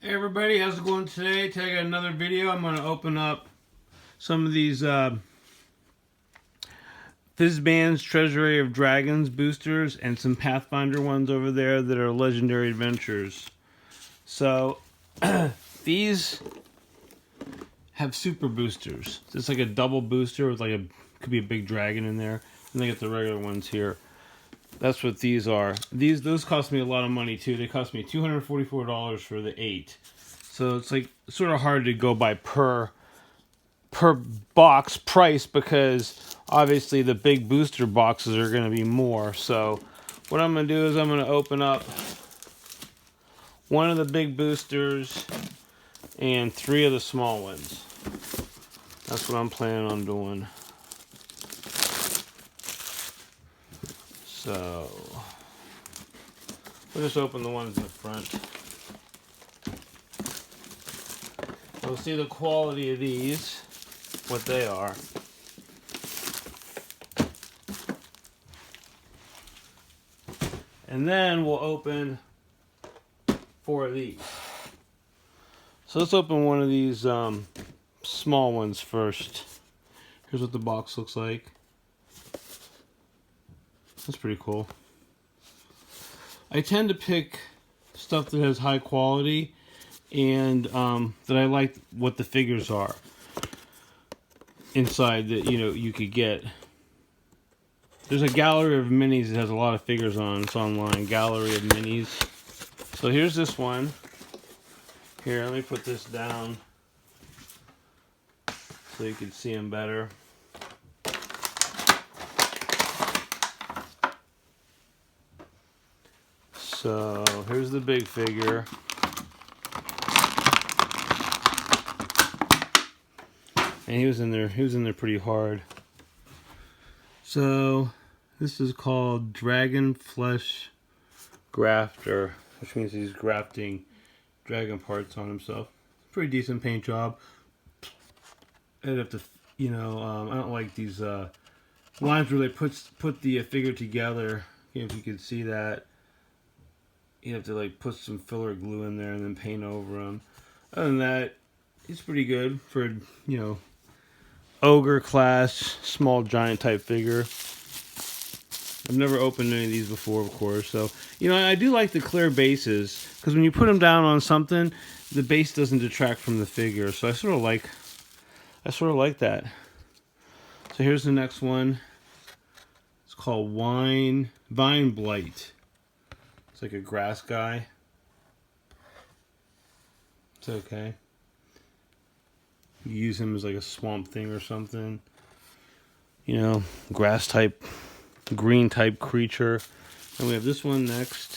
Hey everybody, how's it going today? Today I got another video. I'm going to open up some of these Fizban's Treasury of Dragons boosters and some Pathfinder ones over there that are Legendary Adventures. So, these have super boosters. It's like a double booster with like could be a big dragon in there. And they get the regular ones here. That's what these are. Those cost me a lot of money too. They cost me $244 for the 8. So it's like sort of hard to go by per box price because obviously the big booster boxes are going to be more. So what I'm going to do is I'm going to open up one of the big boosters and 3 of the small ones. That's what I'm planning on doing. So we'll just open the ones in the front. We'll see the quality of these, what they are. And then we'll open 4 of these. So let's open one of these small ones first. Here's what the box looks like. That's pretty cool. I tend to pick stuff that has high quality and that I like what the figures are inside that you could get. There's a gallery of minis that has a lot of figures on. It's online, gallery of minis. So here's this one. Here, let me put this down so you can see them better. So here's the big figure. And he was in there pretty hard. So this is called Dragon Flesh Grafter, which means he's grafting dragon parts on himself. Pretty decent paint job. I'd have to, I don't like these lines where they put the figure together. If you could see that, you have to like put some filler glue in there and then paint over him. Other than that, he's pretty good for ogre class, small giant type figure. I've never opened any of these before, of course. So, I do like the clear bases because when you put them down on something, the base doesn't detract from the figure. So I sort of like that. So here's the next one. It's called Vine Blight. It's like a grass guy. It's okay. You use him as like a swamp thing or something. Grass type, green type creature. And we have this one next.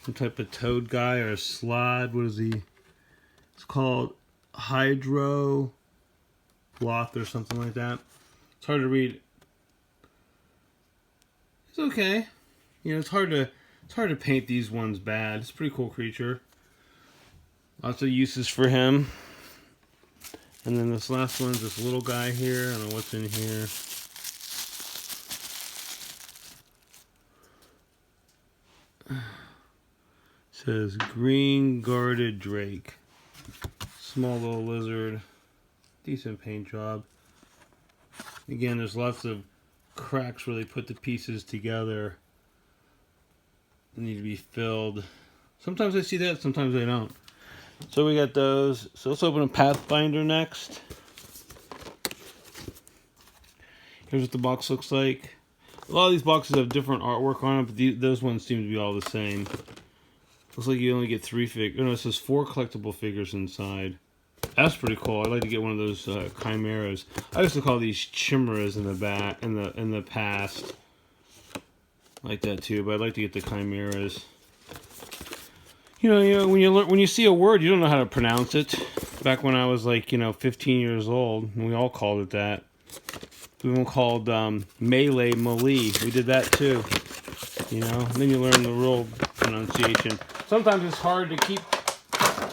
Some type of toad guy or a slod. What is he? It's called Hydro Bloth or something like that. It's hard to read. It's okay. It's hard to paint these ones bad. It's a pretty cool creature. Lots of uses for him. And then this last one's this little guy here. I don't know what's in here. It says Green Guarded Drake. Small little lizard. Decent paint job. Again, there's lots of cracks where they put the pieces together. They need to be filled. Sometimes I see that, sometimes I don't. So we got those. So let's open a Pathfinder next. Here's what the box looks like. A lot of these boxes have different artwork on it, but those ones seem to be all the same. Looks like you only get 3 figures. No, it says 4 collectible figures inside. That's pretty cool. I'd like to get one of those chimeras. I used to call these chimeras in the past. I like that too, but I'd like to get the chimeras. When you see a word, you don't know how to pronounce it. Back when I was 15 years old, and we all called it that. We even called melee melee. We did that too. And then you learn the real pronunciation. Sometimes it's hard to keep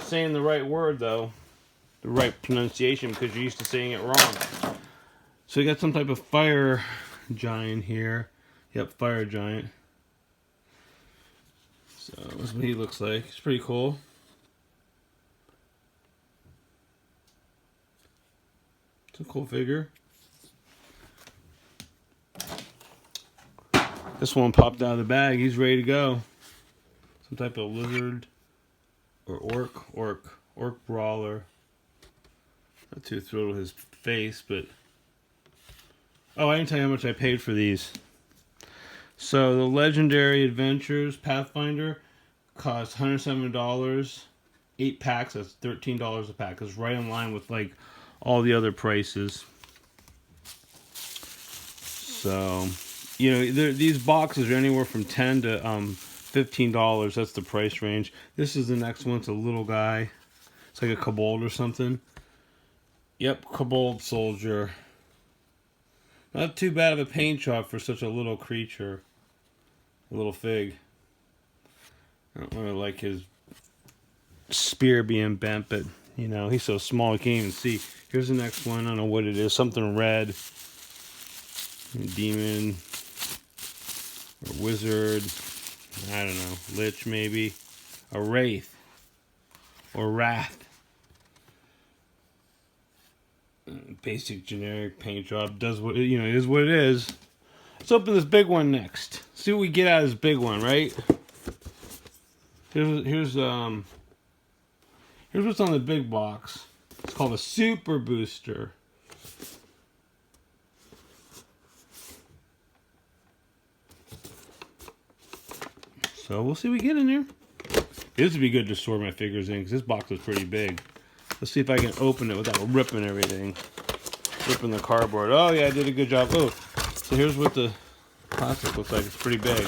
saying the right word though, the right pronunciation, because you're used to saying it wrong. So we got some type of fire giant here. Yep, fire giant. So that's what he looks like. It's pretty cool. It's a cool figure. This one popped out of the bag. He's ready to go. Some type of lizard or orc brawler. Not too thrilled with his face, but oh, I didn't tell you how much I paid for these. So the Legendary Adventures Pathfinder cost $107. 8 packs. That's $13 a pack. It's right in line with like all the other prices. So, you know, these boxes are anywhere from $10 to $15. That's the price range. This is the next one. It's a little guy. It's like a kobold or something. Yep, kobold soldier. Not too bad of a paint job for such a little creature. A little fig. I don't really like his spear being bent, but you know, he's so small I can't even see. Here's the next one. I don't know what it is. Something red. A demon. Or wizard. I don't know. Lich maybe. A wraith. Or wrath. Basic generic paint job. Does what, you know, it is what it is. Let's open this big one next. See what we get out of this big one, right? Here's what's on the big box. It's called a Super Booster. So we'll see what we get in there. This would be good to store my figures in because this box is pretty big. Let's see if I can open it without ripping everything. Ripping the cardboard. Oh yeah, I did a good job. Oh, so here's what the plastic looks like. It's pretty big.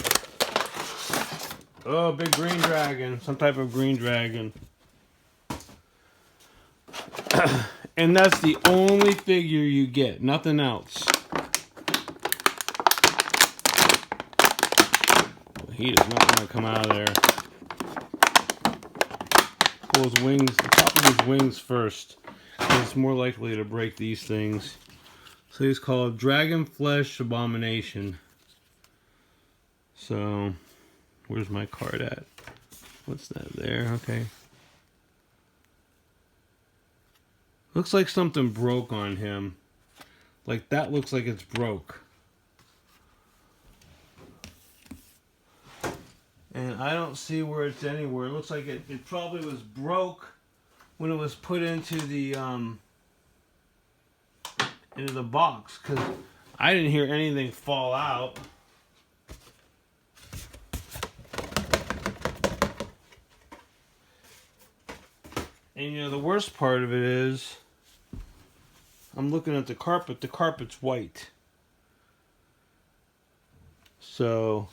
Oh, big green dragon. Some type of green dragon. And that's the only figure you get. Nothing else. He does not want to come out of there. Pull his wings, the top of his wings first. It's more likely to break these things. So he's called Dragon Flesh Abomination. So, where's my card at? What's that there? Okay. Looks like something broke on him. Like that looks like it's broke. And I don't see where it's anywhere. It looks like it probably was broke when it was put into the box, because I didn't hear anything fall out. And you know, the worst part of it is, I'm looking at the carpet. The carpet's white. So,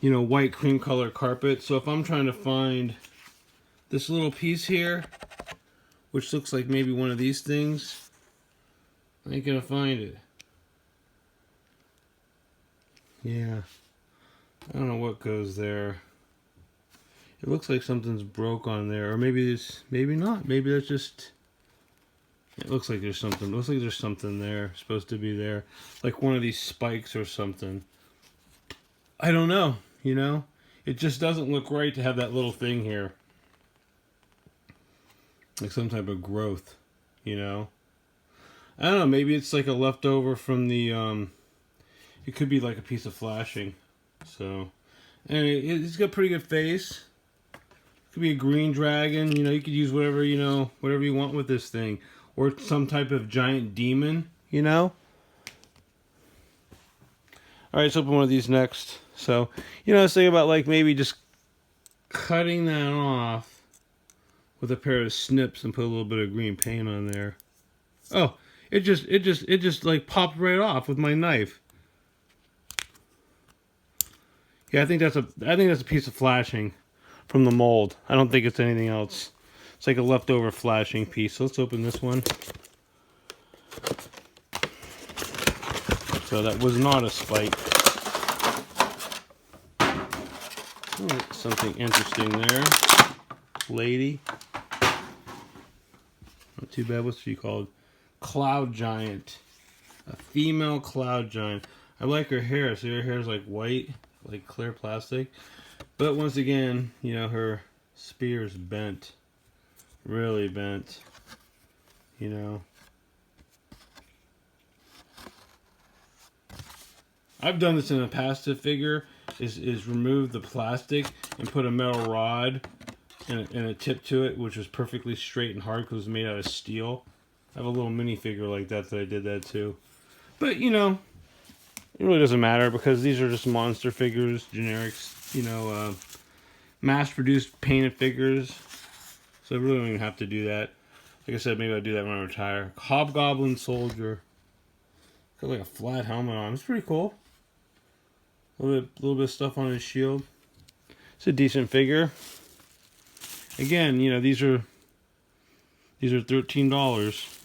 you know, white cream color carpet. So if I'm trying to find this little piece here, which looks like maybe one of these things, I ain't gonna find it. Yeah. I don't know what goes there. It looks like something's broke on there, or maybe it's, maybe not. Maybe that's just, it looks like there's something. It looks like there's something there, supposed to be there. Like one of these spikes or something. I don't know, you know? It just doesn't look right to have that little thing here. Like some type of growth, you know? I don't know, maybe it's like a leftover from the, it could be like a piece of flashing. So, and it's got a pretty good face. Could be a green dragon, you know, you could use whatever, you know, whatever you want with this thing. Or some type of giant demon, you know? Alright, let's open one of these next. So, you know, I was thinking about like maybe just cutting that off with a pair of snips and put a little bit of green paint on there. Oh, it just like popped right off with my knife. Yeah, I think that's a piece of flashing from the mold. I don't think it's anything else. It's like a leftover flashing piece. So let's open this one. So that was not a spike. Oh, something interesting there. Lady. Not too bad. What's she called? Cloud Giant. A female cloud giant. I like her hair. See, her hair is like white, like clear plastic. But once again, you know, her spear's bent. Really bent. You know. I've done this in a passive figure, is remove the plastic and put a metal rod and a tip to it, which was perfectly straight and hard because it was made out of steel. I have a little mini figure like that I did that too. But, you know, it really doesn't matter because these are just monster figures, generics, you know, mass-produced painted figures. So I really don't even have to do that. Like I said, maybe I'll do that when I retire. Hobgoblin soldier. Got like a flat helmet on. It's pretty cool. A little bit of stuff on his shield. It's a decent figure. Again, you know, these are $13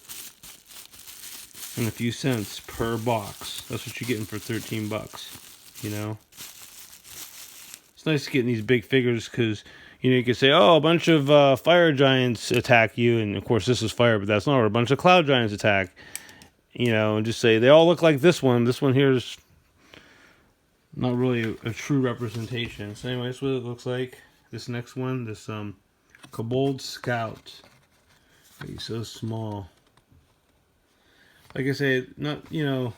and a few cents per box. That's what you're getting for $13. You know, it's nice getting these big figures because, you know, you can say, oh, a bunch of fire giants attack you, and of course this is fire, but that's not. Or a bunch of cloud giants attack. You know, and just say they all look like this one. This one here is not really a true representation. So anyway, that's what it looks like. This next one, this Kobold Scout. He's so small. Like I say, not, you know,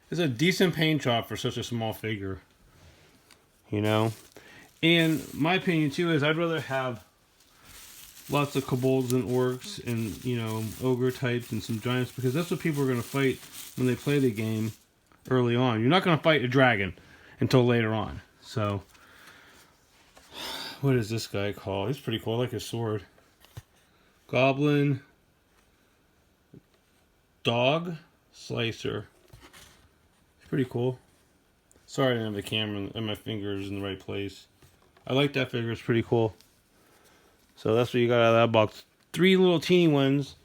it's a decent paint job for such a small figure. You know? And my opinion too is I'd rather have lots of kobolds and orcs and, you know, ogre types and some giants, because that's what people are going to fight when they play the game early on. You're not going to fight a dragon until later on. So, what is this guy called? He's pretty cool. I like his sword. Goblin Dog Slicer. It's pretty cool. Sorry I didn't have the camera and my fingers in the right place. I like that figure. It's pretty cool. So that's what you got out of that box. 3 little teeny ones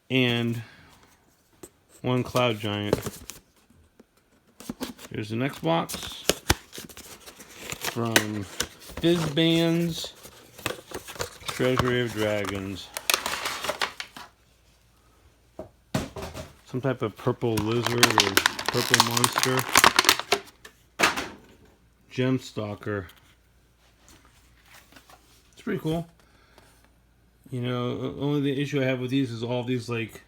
and 1 cloud giant. Here's the next box from Fizban's Treasury of Dragons. Some type of purple lizard or purple monster. Gem Stalker. It's pretty cool. You know, only the issue I have with these is all these, like,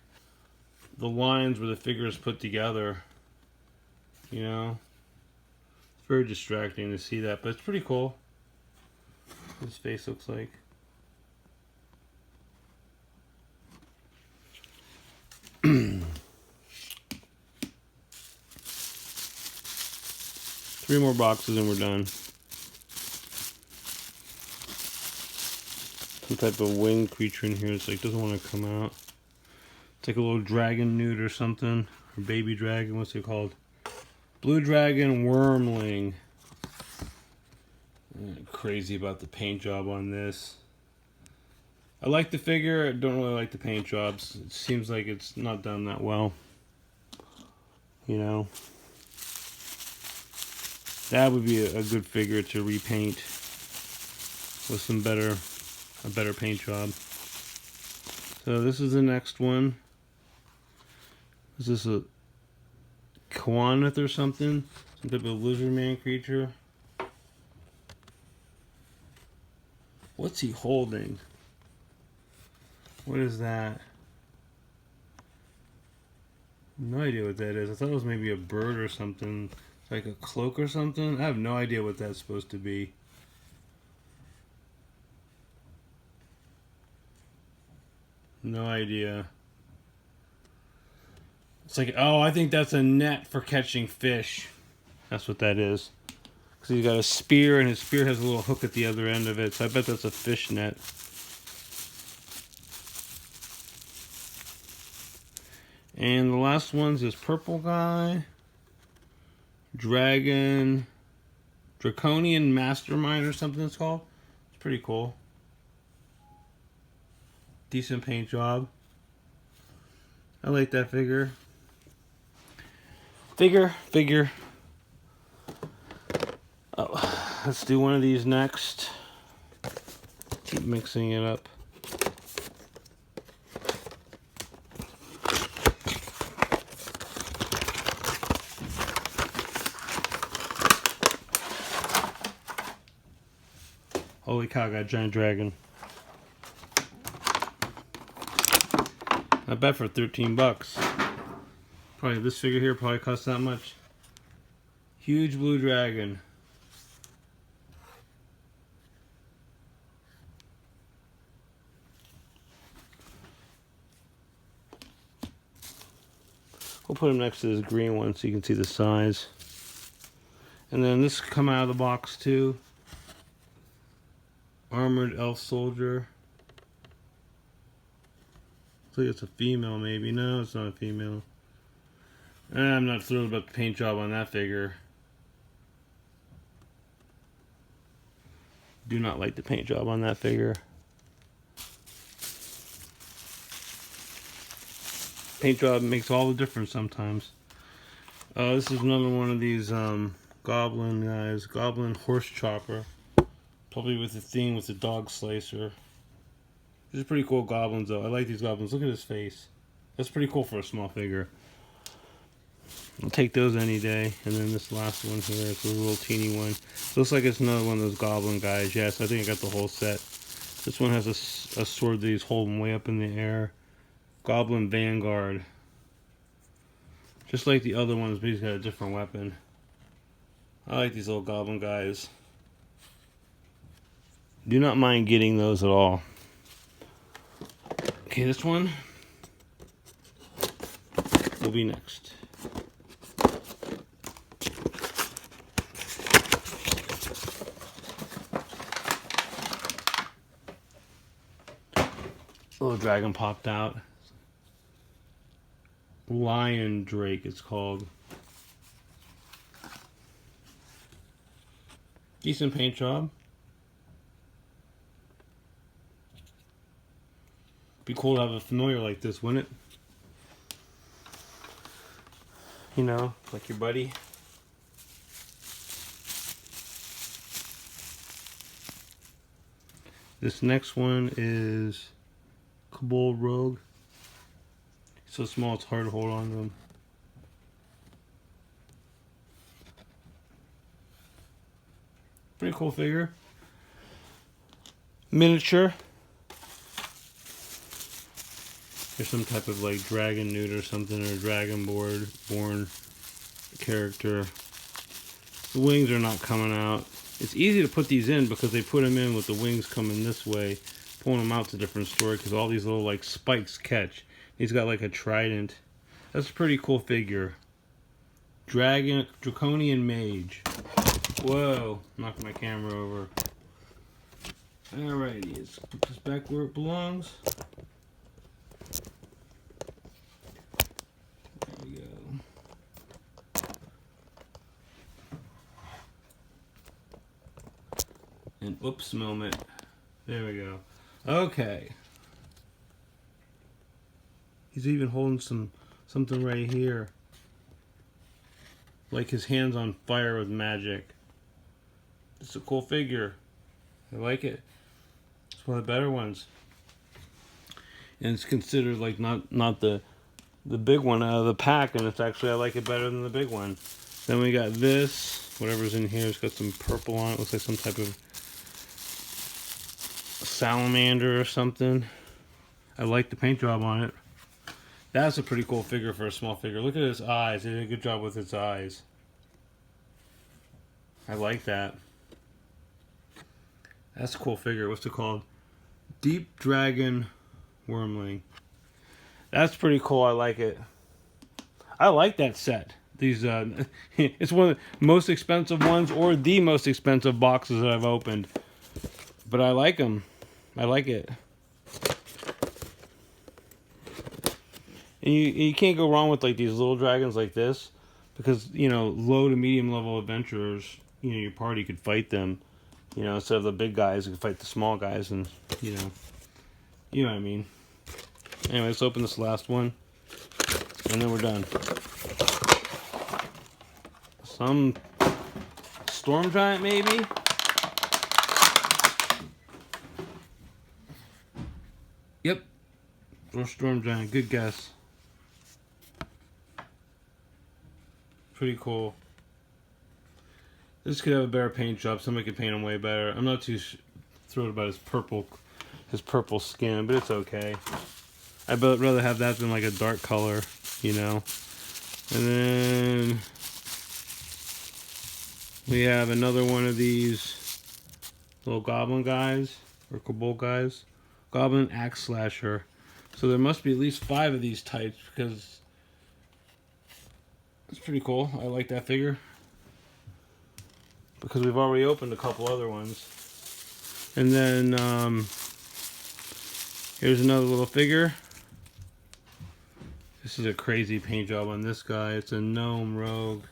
the lines where the figure is put together. You know? It's very distracting to see that, but it's pretty cool. What his face looks like. Three more boxes and we're done. Some type of winged creature in here. It's like doesn't want to come out. It's like a little dragon newt or something, or baby dragon. What's it called? Blue dragon wormling. I'm crazy about the paint job on this. I like the figure. I don't really like the paint jobs. It seems like it's not done that well. You know. That would be a good figure to repaint with some a better paint job. So this is the next one. Is this a Kwanith or something? Some type of lizard man creature. What's he holding? What is that? No idea what that is. I thought it was maybe a bird or something. Like a cloak or something? I have no idea what that's supposed to be. No idea. It's like, oh, I think that's a net for catching fish. That's what that is. Because he's got a spear, and his spear has a little hook at the other end of it. So I bet that's a fish net. And the last one's this purple guy. Draconian Mastermind or something it's called. It's pretty cool. Decent paint job. I like that figure. Figure. Oh, let's do one of these next. Keep mixing it up. Holy cow, I got a giant dragon. Not bad for 13 bucks. Probably this figure here probably costs that much. Huge blue dragon. We'll put him next to this green one so you can see the size. And then this come out of the box too. Armored elf soldier. I think it's a female maybe. No, it's not a female. I'm not thrilled about the paint job on that figure. Do not like the paint job on that figure. Paint job makes all the difference sometimes. This is another one of these goblin guys. Goblin horse chopper. Probably with the theme with the dog slicer. These are pretty cool goblins though. I like these goblins. Look at his face. That's pretty cool for a small figure. I'll take those any day. And then this last one here, it's a little teeny one. Looks like it's another one of those goblin guys. Yes, I think I got the whole set. This one has a sword that he's holding way up in the air. Goblin Vanguard. Just like the other ones, but he's got a different weapon. I like these little goblin guys. Do not mind getting those at all. Okay, this one will be next. Little dragon popped out. Lion Drake it's called. Decent paint job. Be cool to have a familiar like this, wouldn't it? You know, like your buddy. This next one is Kobold Rogue. He's so small it's hard to hold on to him. Pretty cool figure. Miniature. There's some type of like dragon newt or something, or dragon born character. The wings are not coming out. It's easy to put these in because they put them in with the wings coming this way. Pulling them out's a different story because all these little like spikes catch. He's got like a trident. That's a pretty cool figure. Draconian Mage. Whoa, knocked my camera over. Alrighty, let's put this back where it belongs. There we go. An oops moment. There we go. Okay. He's even holding something right here. Like his hand's on fire with magic. It's a cool figure. I like it. It's one of the better ones. And it's considered like not the big one out of the pack, and it's actually I like it better than the big one. Then we got this, whatever's in here, it's got some purple on it, looks like some type of salamander or something. I like the paint job on it. That's a pretty cool figure for a small figure. Look at his eyes. They did a good job with his eyes. I like that. That's a cool figure. What's it called? Deep Dragon Wormling. That's pretty cool. I like it. I like that set. These it's one of the most expensive ones or the most expensive boxes that I've opened. But I like them. I like it. And you can't go wrong with like these little dragons like this, because you know low to medium level adventurers, you know, your party could fight them, you know, instead of the big guys you could fight the small guys, and you know what I mean. Anyway, let's open this last one, and then we're done. Some storm giant maybe. Yep, or storm giant. Good guess. Pretty cool. This could have a better paint job. Somebody could paint them way better. I'm not too thrilled about his purple skin, but it's okay. I'd rather have that than like a dark color, you know. And then we have another one of these little goblin guys, or kobold guys. Goblin axe slasher. So there must be at least 5 of these types, because it's pretty cool. I like that figure, because we've already opened a couple other ones. And then here's another little figure. This is a crazy paint job on this guy. It's a gnome rogue.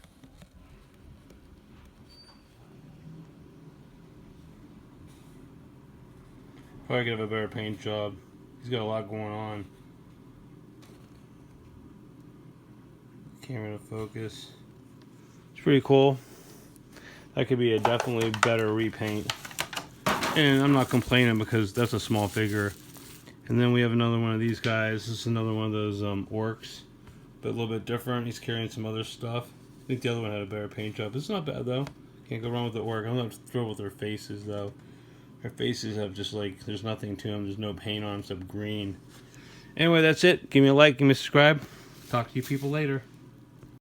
Probably could have a better paint job. He's got a lot going on. Camera to focus. It's pretty cool. That could be a definitely better repaint. And I'm not complaining, because that's a small figure. And then we have another one of these guys. This is another one of those orcs, but a little bit different. He's carrying some other stuff. I think the other one had a better paint job. It's not bad though. Can't go wrong with the orc. I'm not thrilled with their faces though. Their faces have just like, there's nothing to them. There's no paint on them except green. Anyway, that's it. Give me a like, give me a subscribe. Talk to you people later.